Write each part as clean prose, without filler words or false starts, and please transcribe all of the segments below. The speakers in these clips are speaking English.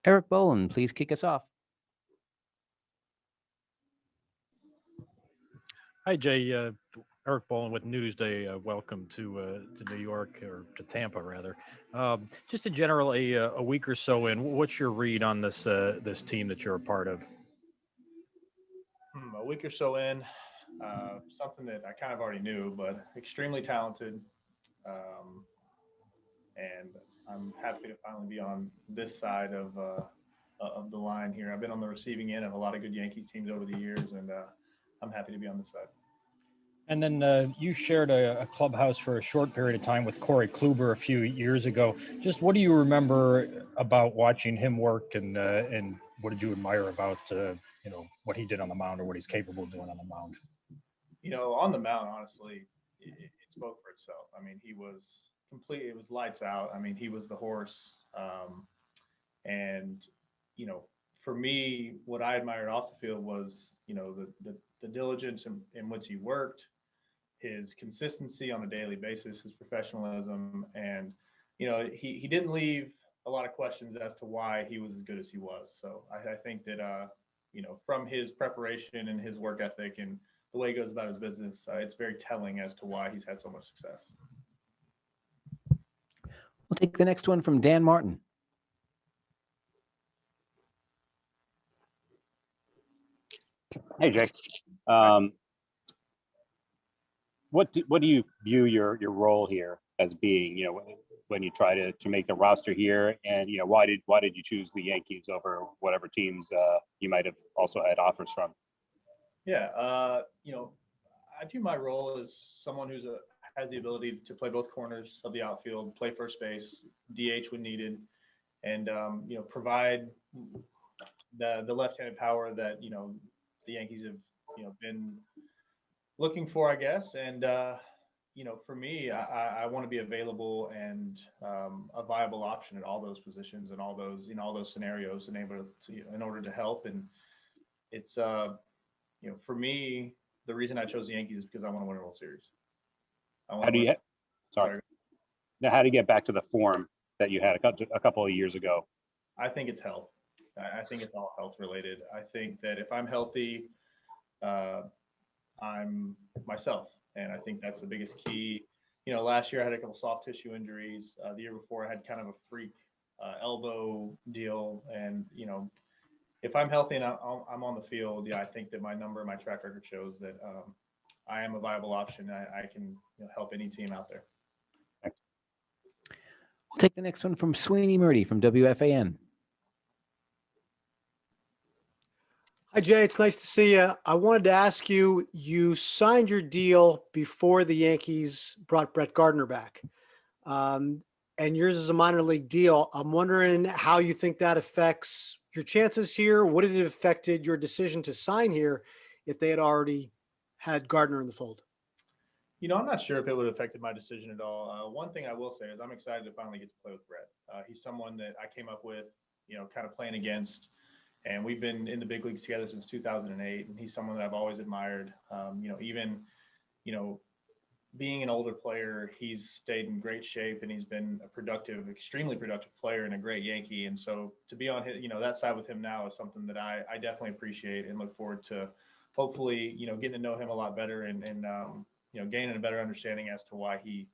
Eric Boland, please kick us off. Hi, Jay. Eric Boland with Newsday. Welcome to New York, or to Tampa, rather. Just in general, a week or so in, what's your read on this team that you're a part of? A week or so in, something that I kind of already knew, but extremely talented. And I'm happy to finally be on this side of the line here. I've been on the receiving end of a lot of good Yankees teams over the years, and I'm happy to be on this side. And then you shared a clubhouse for a short period of time with Corey Kluber a few years ago. Just what do you remember about watching him work, and what did you admire about what he did on the mound, or what he's capable of doing on the mound? On the mound, honestly, it spoke for itself. I mean, he was complete. It was lights out. I mean, he was the horse. And for me, what I admired off the field was the diligence in which he worked, his consistency on a daily basis, his professionalism, and he didn't leave a lot of questions as to why he was as good as he was. So I think that from his preparation and his work ethic and the way he goes about his business, it's very telling as to why he's had so much success. We'll take the next one from Dan Martin. Hey, Jake. What do you view your role here as being? When you try to make the roster here, and why did you choose the Yankees over whatever teams you might have also had offers from? Yeah, I view my role as someone who's has the ability to play both corners of the outfield, play first base, DH when needed, and provide the left-handed power that the Yankees have been looking for, I guess. And for me, I want to be available and a viable option at all those positions and all those scenarios, in order to help. And it's for me, the reason I chose the Yankees is because I want to win a World Series. How do you get back to the form that you had a couple of years ago? I think it's health. I think it's all health related. I think that if I'm healthy, I'm myself. And I think that's the biggest key. Last year I had a couple soft tissue injuries. The year before I had kind of a freak elbow deal. And, if I'm healthy and I'm on the field, I think that my track record shows that I am a viable option. I can help any team out there. We'll take the next one from Sweeney Murdy from WFAN. Hi, Jay. It's nice to see you. I wanted to ask you, you signed your deal before the Yankees brought Brett Gardner back. And yours is a minor league deal. I'm wondering how you think that affects your chances here. Would it have affected your decision to sign here if they had already had Gardner in the fold? I'm not sure if it would have affected my decision at all. One thing I will say is I'm excited to finally get to play with Brett. He's someone that I came up with, kind of playing against. And we've been in the big leagues together since 2008. And he's someone that I've always admired. Even being an older player, he's stayed in great shape, and he's been a extremely productive player and a great Yankee. And so to be on his, that side with him now is something that I definitely appreciate and look forward to hopefully, getting to know him a lot better and gaining a better understanding as to why he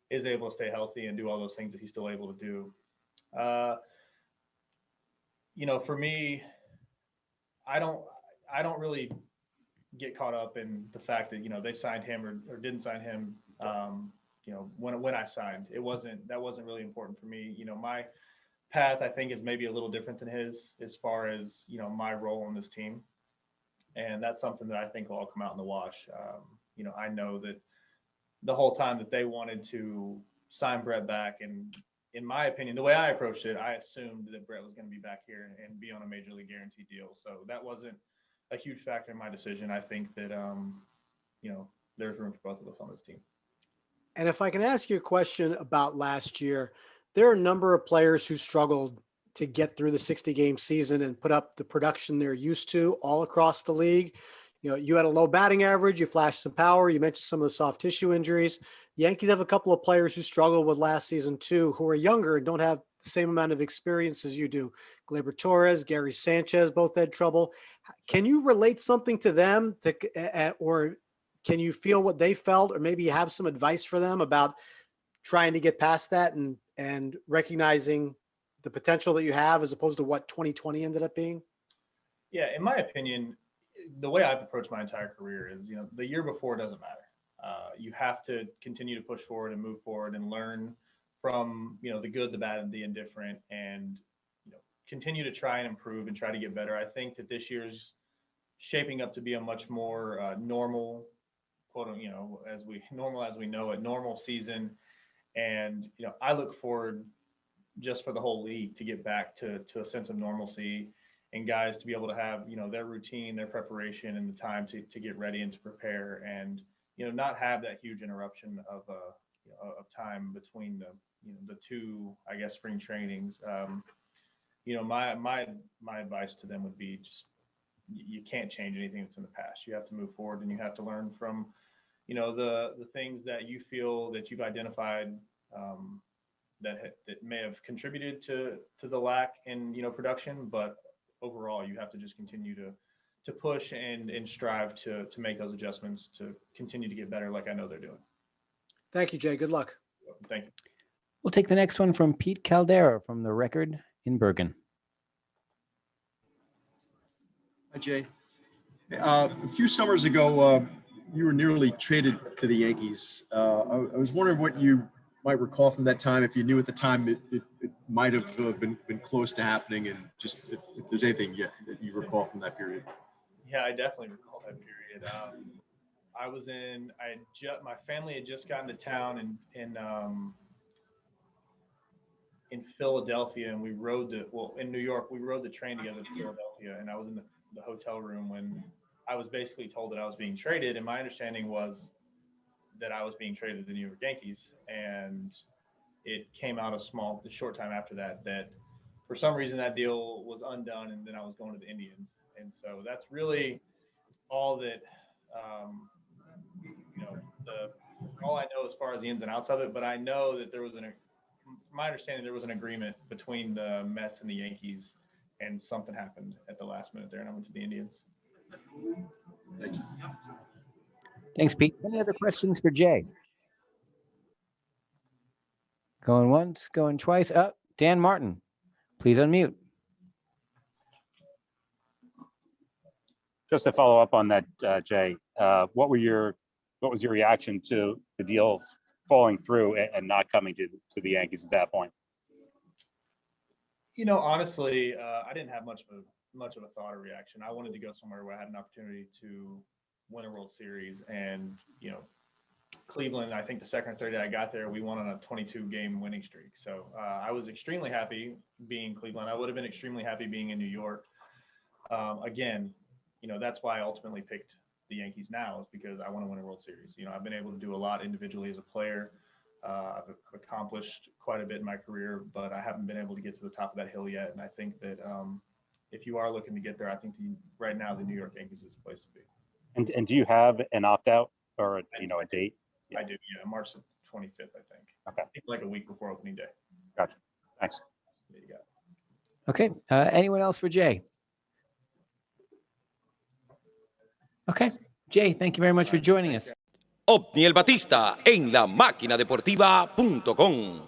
is able to stay healthy and do all those things that he's still able to do. For me, I don't really get caught up in the fact that, they signed him or didn't sign him. When I signed, that wasn't really important for me. My path, I think, is maybe a little different than his as far as, my role on this team. And that's something that I think will all come out in the wash. I know that the whole time that they wanted to sign Brett back, and in my opinion, the way I approached it, I assumed that Brett was going to be back here and be on a major league guarantee deal. So that wasn't a huge factor in my decision. I think that, there's room for both of us on this team. And if I can ask you a question about last year, there are a number of players who struggled to get through the 60-game season and put up the production they're used to all across the league. You had a low batting average, you flashed some power, you mentioned some of the soft tissue injuries. The Yankees have a couple of players who struggled with last season too, who are younger and don't have the same amount of experience as you do. Gleyber Torres, Gary Sanchez both had trouble. Can you relate something to them or can you feel what they felt, or maybe you have some advice for them about trying to get past that and recognizing the potential that you have as opposed to what 2020 ended up being? Yeah, in my opinion, the way I've approached my entire career is, the year before doesn't matter. You have to continue to push forward and move forward and learn from, the good, the bad, and the indifferent, and, continue to try and improve and try to get better. I think that this year's shaping up to be a much more normal, quote, as we know it, normal season. And, I look forward just for the whole league to get back to a sense of normalcy, and guys to be able to have, their routine, their preparation, and the time to get ready and to prepare, and, not have that huge interruption of time between the two, I guess, spring trainings. My advice to them would be just, you can't change anything that's in the past. You have to move forward, and you have to learn from, the things that you feel that you've identified that may have contributed to the lack in, production, but overall you have to just continue to push and strive to make those adjustments to continue to get better, like I know they're doing. Thank you, Jay. Good luck. Thank you. We'll take the next one from Pete Caldera from The Record in Bergen. Hi, Jay. A few summers ago, you were nearly traded to the Yankees. I was wondering what you might recall from that time, if you knew at the time it might have been close to happening, and just if there's anything yet that you recall from that period. Yeah, I definitely recall that period. My family had just gotten to town in Philadelphia, and in New York, we rode the train together to Philadelphia, and I was in the hotel room when I was basically told that I was being traded, and my understanding was that I was being traded to the New York Yankees, and it came out a short time after that for some reason that deal was undone, and then I was going to the Indians. And so that's really all that, all I know as far as the ins and outs of it. But I know that from my understanding, there was an agreement between the Mets and the Yankees, and something happened at the last minute there, and I went to the Indians. Thank you. Thanks, Pete. Any other questions for Jay? Going once, going twice. Dan Martin, please unmute. Just to follow up on that, Jay, what was your reaction to the deal falling through and not coming to the Yankees at that point? Honestly, I didn't have much of a thought or reaction. I wanted to go somewhere where I had an opportunity to win a World Series, and Cleveland, I think the second or third day I got there, we won on a 22-game winning streak. So I was extremely happy being in Cleveland. I would have been extremely happy being in New York. Again, that's why I ultimately picked the Yankees now, is because I want to win a World Series. I've been able to do a lot individually as a player. I've accomplished quite a bit in my career, but I haven't been able to get to the top of that hill yet. And I think that if you are looking to get there, I think right now the New York Yankees is the place to be. And do you have an opt-out or a date? I do, yeah, March 25th, I think. Okay. I think like a week before opening day. Gotcha. Thanks. There you go. Okay. Anyone else for Jay? Okay. Jay, thank you very much for joining us. Otniel Batista en la máquina deportiva.com.